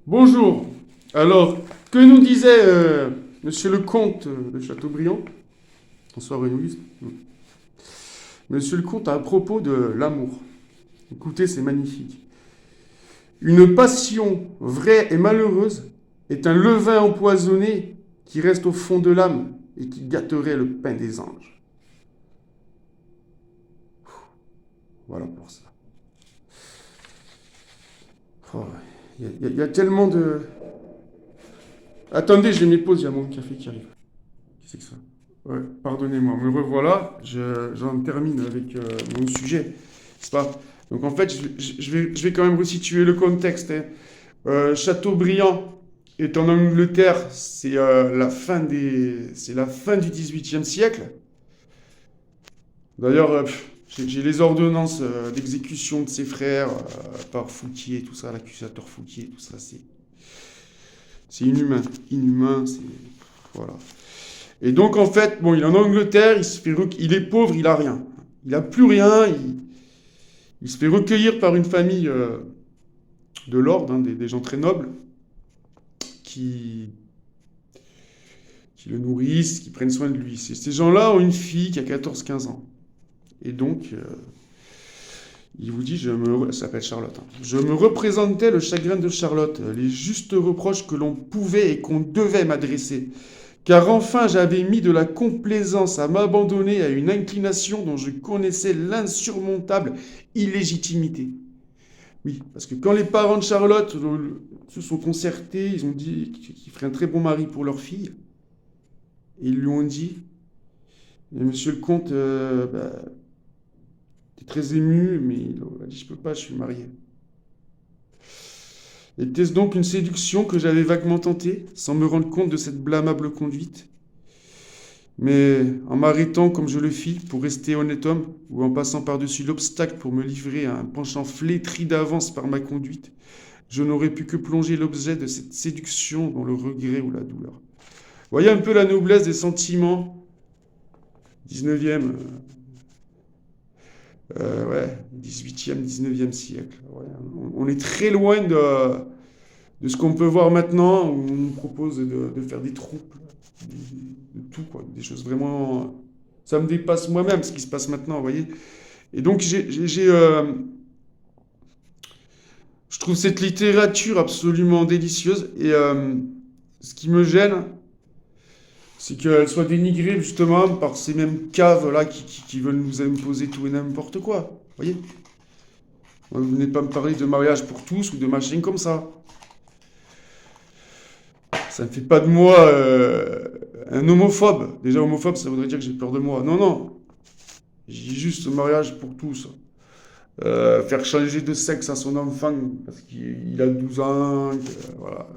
Bonjour. Alors, que nous disait Monsieur le comte de Chateaubriand? Bonsoir Auguste. Monsieur le comte à propos de l'amour. Écoutez, c'est magnifique. Une passion vraie et malheureuse est un levain empoisonné qui reste au fond de l'âme et qui gâterait le pain des anges. Voilà pour ça. Oh, il y a tellement de... Attendez, je m'y pause, il y a mon café qui arrive. Qu'est-ce que c'est que ça? Ouais, pardonnez-moi, me revoilà. J'en termine avec mon sujet. C'est pas. Donc en fait, je vais quand même resituer le contexte, hein. Chateaubriand est en Angleterre, c'est la fin du XVIIIe siècle. D'ailleurs, j'ai les ordonnances d'exécution de ses frères par Fouquier, tout ça, l'accusateur Fouquier, tout ça, c'est inhumain. Inhumain, c'est. Voilà. Et donc, en fait, bon, il est en Angleterre, il est pauvre, il a rien. Il a plus rien, il se fait recueillir par une famille de lords, hein, des gens très nobles, qui, qui le nourrissent, qui prennent soin de lui. Ces gens-là ont une fille qui a 14-15 ans. Et donc, il vous dit, elle s'appelle Charlotte, hein. Je me représentais le chagrin de Charlotte, les justes reproches que l'on pouvait et qu'on devait m'adresser. Car enfin j'avais mis de la complaisance à m'abandonner à une inclination dont je connaissais l'insurmontable illégitimité. Oui, parce que quand les parents de Charlotte se sont concertés, ils ont dit qu'il ferait un très bon mari pour leur fille. Et ils lui ont dit, Monsieur le comte, t'es très ému, mais il a dit, je peux pas, je suis marié. Était-ce donc une séduction que j'avais vaguement tentée, sans me rendre compte de cette blâmable conduite? Mais en m'arrêtant comme je le fis pour rester honnête homme, ou en passant par-dessus l'obstacle pour me livrer à un penchant flétri d'avance par ma conduite, je n'aurais pu que plonger l'objet de cette séduction dans le regret ou la douleur. Voyez un peu la noblesse des sentiments, 19e, ouais, 18e, 19e siècle. Ouais, on est très loin de ce qu'on peut voir maintenant, où on nous propose de faire des troupes, de tout, quoi. Des choses vraiment. Ça me dépasse moi-même ce qui se passe maintenant, vous voyez. Et donc, je trouve cette littérature absolument délicieuse. Et ce qui me gêne, c'est qu'elle soit dénigrée justement par ces mêmes caves-là qui veulent nous imposer tout et n'importe quoi. Vous voyez? Vous venez pas me parler de mariage pour tous ou de machin comme ça. Ça ne fait pas de moi un homophobe. Déjà, homophobe, ça voudrait dire que j'ai peur de moi. Non, non. J'ai juste mariage pour tous. Faire changer de sexe à son enfant parce qu'il a 12 ans. Voilà.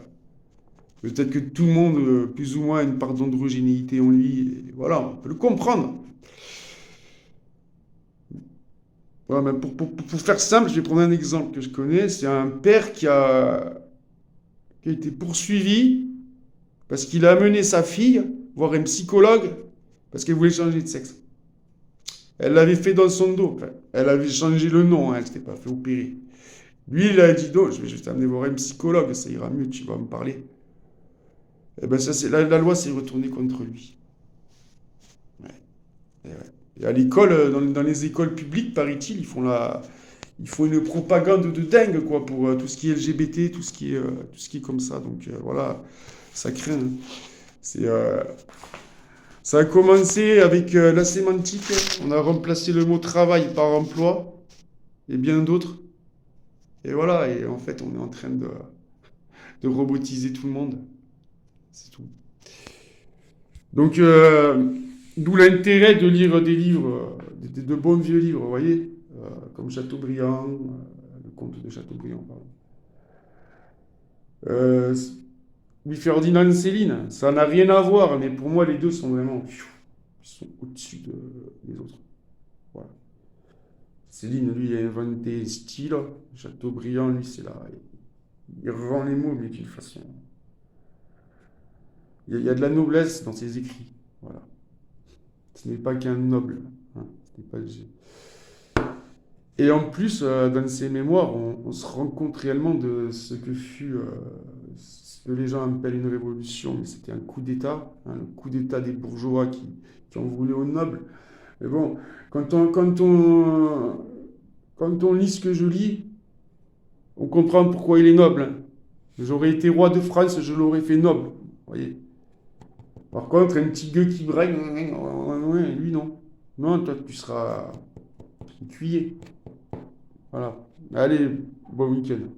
Peut-être que tout le monde, plus ou moins, a une part d'androgénéité en lui. Et voilà, on peut le comprendre. Voilà, mais pour faire simple, je vais prendre un exemple que je connais. C'est un père qui a été poursuivi parce qu'il a amené sa fille voir un psychologue parce qu'elle voulait changer de sexe. Elle l'avait fait dans son dos. Enfin, elle avait changé le nom, hein, elle s'était pas fait opérer. Lui, il a dit non, je vais juste t'amener voir un psychologue, ça ira mieux, tu vas me parler. Et ben ça, la loi s'est retournée contre lui. Ouais. Et, ouais. Et à l'école, dans les écoles publiques, paraît-il, ils font une propagande de dingue, quoi, pour tout ce qui est LGBT, tout ce qui est comme ça. Donc voilà, ça craint, hein. C'est, ça a commencé avec la sémantique. On a remplacé le mot travail par emploi et bien d'autres. Et voilà, et en fait, on est en train de robotiser tout le monde. C'est tout. Donc, d'où l'intérêt de lire des livres, de bons vieux livres, vous voyez, comme Chateaubriand, le comte de Chateaubriand, pardon. Euh, Louis-Ferdinand Céline, ça n'a rien à voir, mais pour moi, les deux sont vraiment, ils sont au-dessus des autres. Voilà. Céline, lui, il a inventé un style. Chateaubriand, lui, c'est là. Il rend les mots, mais d'une façon. Il y a de la noblesse dans ses écrits. Voilà. Ce n'est pas qu'un noble, hein. Ce n'est pas... Et en plus, dans ses mémoires, on se rend compte réellement de ce que fut, ce que les gens appellent une révolution, mais c'était un coup d'État, hein, le coup d'État des bourgeois qui en voulaient aux nobles. Mais bon, quand on, quand on, quand on lit ce que je lis, on comprend pourquoi il est noble, hein. J'aurais été roi de France, je l'aurais fait noble. Vous voyez. Par contre, un petit gueux qui braille, ouais, lui non. Non, toi tu seras cuillé. Voilà. Allez, bon week-end.